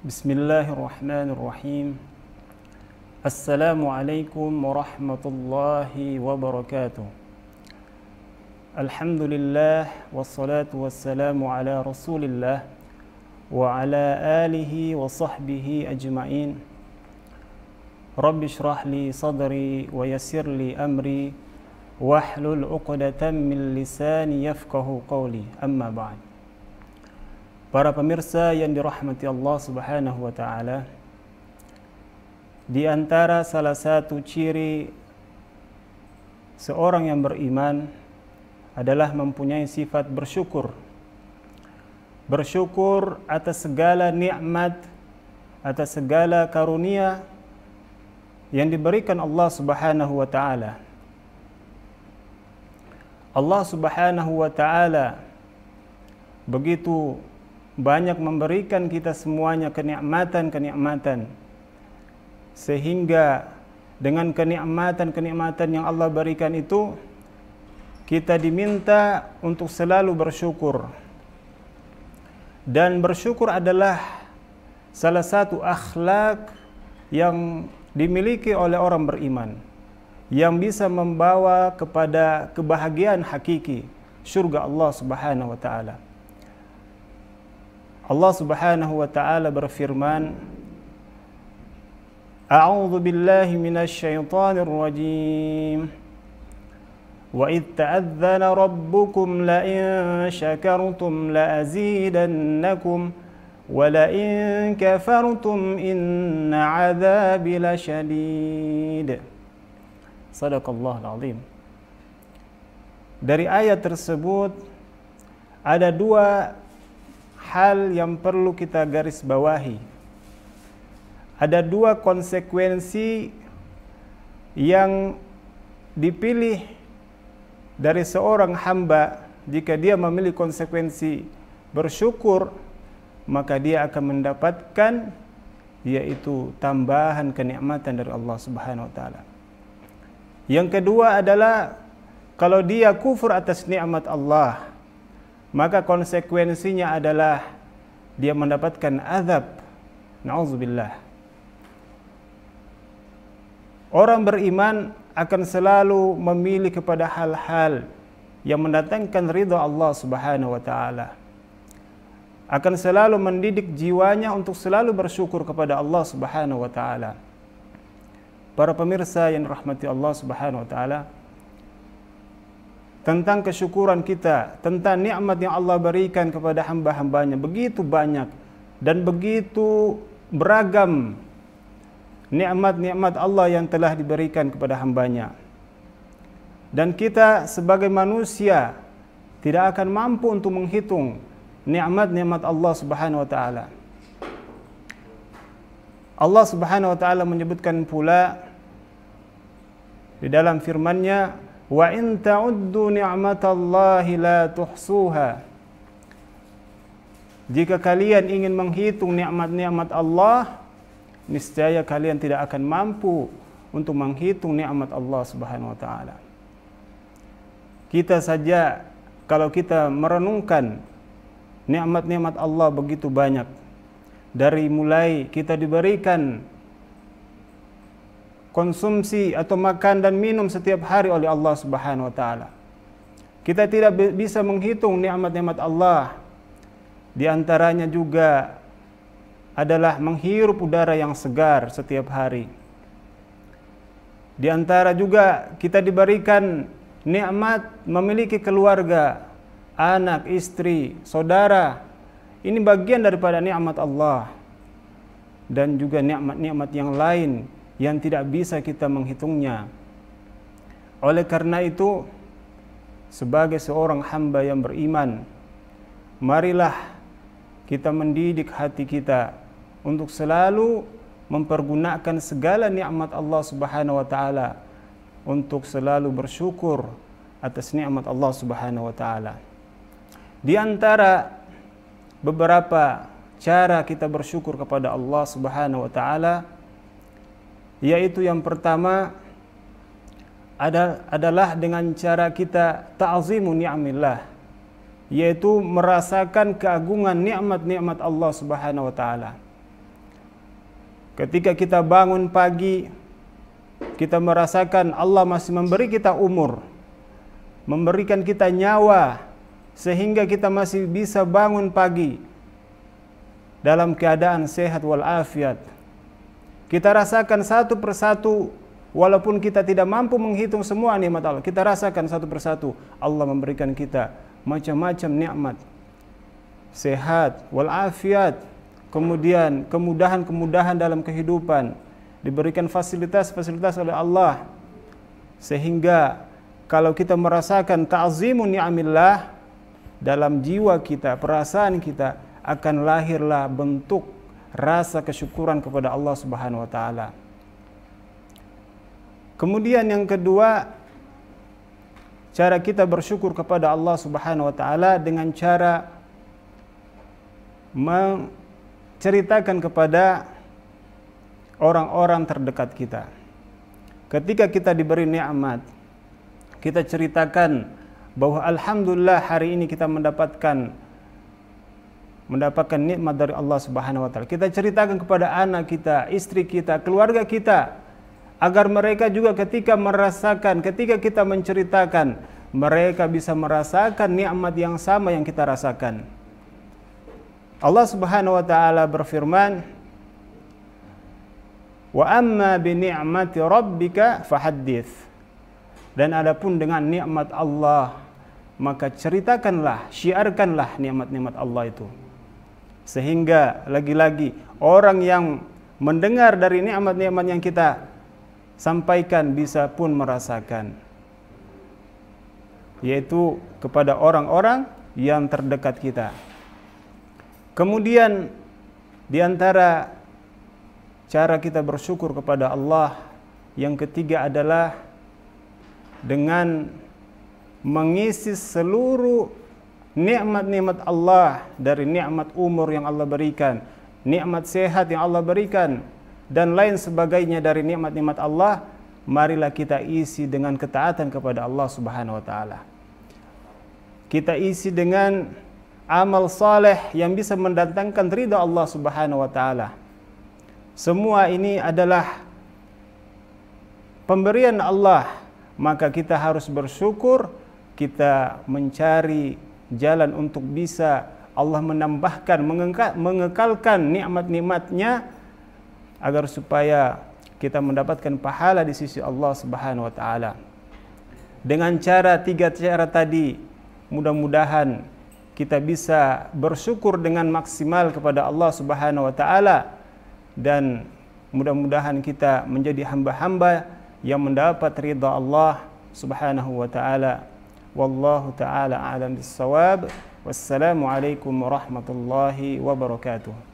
Bismillahirrahmanirrahim. Assalamualaikum warahmatullahi wabarakatuh. Alhamdulillah wassalatu wassalamu ala Rasulillah wa ala alihi wa sahbihi ajma'in. Rabbi shrah li sadri wa yassir li amri wahlul 'uqdatam min lisani yafqahu qawli. Amma ba'd. Para pemirsa yang dirahmati Allah Subhanahu wa taala, di antara salah satu ciri seorang yang beriman adalah mempunyai sifat bersyukur. Bersyukur atas segala nikmat, atas segala karunia yang diberikan Allah Subhanahu wa taala. Allah Subhanahu wa taala begitu banyak memberikan kita semuanya kenikmatan-kenikmatan, sehingga dengan kenikmatan-kenikmatan yang Allah berikan itu kita diminta untuk selalu bersyukur. Dan bersyukur adalah salah satu akhlak yang dimiliki oleh orang beriman, yang bisa membawa kepada kebahagiaan hakiki, surga Allah Subhanahu wa taala. Allah Subhanahu wa taala berfirman, A'udzu billahi minasy syaithanir rajim. Wa idz ta'adzana rabbukum la in syakartum la azidannakum wa la in kafartum inna 'adzabi lasyadid. Shadaqallahul azim. Dari ayat tersebut ada dua hal yang perlu kita garis bawahi. Ada dua konsekuensi yang dipilih dari seorang hamba. Jika dia memilih konsekuensi bersyukur, maka dia akan mendapatkan yaitu tambahan kenikmatan dari Allah Subhanahu wa taala. Yang kedua adalah kalau dia kufur atas nikmat Allah, maka konsekuensinya adalah dia mendapatkan azab. Na'udzubillah. Orang beriman akan selalu memilih kepada hal-hal yang mendatangkan ridha Allah Subhanahu wa taala. Akan selalu mendidik jiwanya untuk selalu bersyukur kepada Allah Subhanahu wa taala. Para pemirsa yang dirahmati Allah Subhanahu wa taala, tentang kesyukuran kita, tentang nikmat yang Allah berikan kepada hamba-hambanya begitu banyak dan begitu beragam nikmat-nikmat Allah yang telah diberikan kepada hambanya. Dan kita sebagai manusia tidak akan mampu untuk menghitung nikmat-nikmat Allah Subhanahu wa taala. Allah Subhanahu wa taala menyebutkan pula di dalam firman-Nya, wa in ta'uddu ni'matallahi la tuhsuha. Jika kalian ingin menghitung nikmat-nikmat Allah, niscaya kalian tidak akan mampu untuk menghitung nikmat Allah Subhanahu wa taala. Kita saja kalau kita merenungkan nikmat-nikmat Allah begitu banyak. Dari mulai kita diberikan konsumsi atau makan dan minum setiap hari oleh Allah Subhanahu wa taala. Kita tidak bisa menghitung nikmat-nikmat Allah. Di antaranya juga adalah menghirup udara yang segar setiap hari. Di antara juga kita diberikan nikmat memiliki keluarga, anak, istri, saudara. Ini bagian daripada nikmat Allah. Dan juga nikmat-nikmat yang lain yang tidak bisa kita menghitungnya. Oleh karena itu, sebagai seorang hamba yang beriman, marilah kita mendidik hati kita untuk selalu mempergunakan segala nikmat Allah Subhanahu wa taala untuk selalu bersyukur atas nikmat Allah Subhanahu wa taala. Di antara beberapa cara kita bersyukur kepada Allah Subhanahu wa taala, yaitu yang pertama adalah dengan cara kita ta'zimu ni'amillah, yaitu merasakan keagungan nikmat-nikmat Allah Subhanahu wa taala. Ketika kita bangun pagi, kita merasakan Allah masih memberi kita umur, memberikan kita nyawa, sehingga kita masih bisa bangun pagi dalam keadaan sehat walafiat. Kita rasakan satu persatu, walaupun kita tidak mampu menghitung semua nikmat Allah, kita rasakan satu persatu Allah memberikan kita macam-macam nikmat, sehat walafiat, kemudian kemudahan-kemudahan dalam kehidupan, diberikan fasilitas-fasilitas oleh Allah, sehingga kalau kita merasakan ta'zimun ni'amillah dalam jiwa kita, perasaan kita, akan lahirlah bentuk rasa kesyukuran kepada Allah Subhanahu wa taala. Kemudian yang kedua, cara kita bersyukur kepada Allah Subhanahu wa taala dengan cara menceritakan kepada orang-orang terdekat kita. Ketika kita diberi nikmat, kita ceritakan bahwa alhamdulillah hari ini kita mendapatkan nikmat dari Allah Subhanahu wa taala. Kita ceritakan kepada anak kita, istri kita, keluarga kita, agar mereka juga ketika kita menceritakan, mereka bisa merasakan nikmat yang sama yang kita rasakan. Allah Subhanahu wa taala berfirman, "Wa amma bi ni'mati rabbika fahaddits." Dan adapun dengan nikmat Allah, maka ceritakanlah, syiarkanlah nikmat-nikmat Allah itu. Sehingga lagi-lagi orang yang mendengar dari nikmat-nikmat yang kita sampaikan bisa pun merasakan, yaitu kepada orang-orang yang terdekat kita. Kemudian di antara cara kita bersyukur kepada Allah yang ketiga adalah dengan mengisi seluruh nikmat-nikmat Allah, dari nikmat umur yang Allah berikan, nikmat sehat yang Allah berikan, dan lain sebagainya dari nikmat-nikmat Allah, marilah kita isi dengan ketaatan kepada Allah Subhanahu wa taala. Kita isi dengan amal saleh yang bisa mendatangkan ridha Allah Subhanahu wa taala. Semua ini adalah pemberian Allah, maka kita harus bersyukur, kita mencari jalan untuk bisa Allah menambahkan, mengekalkan nikmat-nikmatnya, agar supaya kita mendapatkan pahala di sisi Allah Subhanahu wa taala. Dengan tiga cara tadi, mudah-mudahan kita bisa bersyukur dengan maksimal kepada Allah Subhanahu wa taala, dan mudah-mudahan kita menjadi hamba-hamba yang mendapat ridha Allah Subhanahu wa taala. Wallahu taala a'lam bis-shawab. Wassalamu alaikum warahmatullahi wabarakatuh.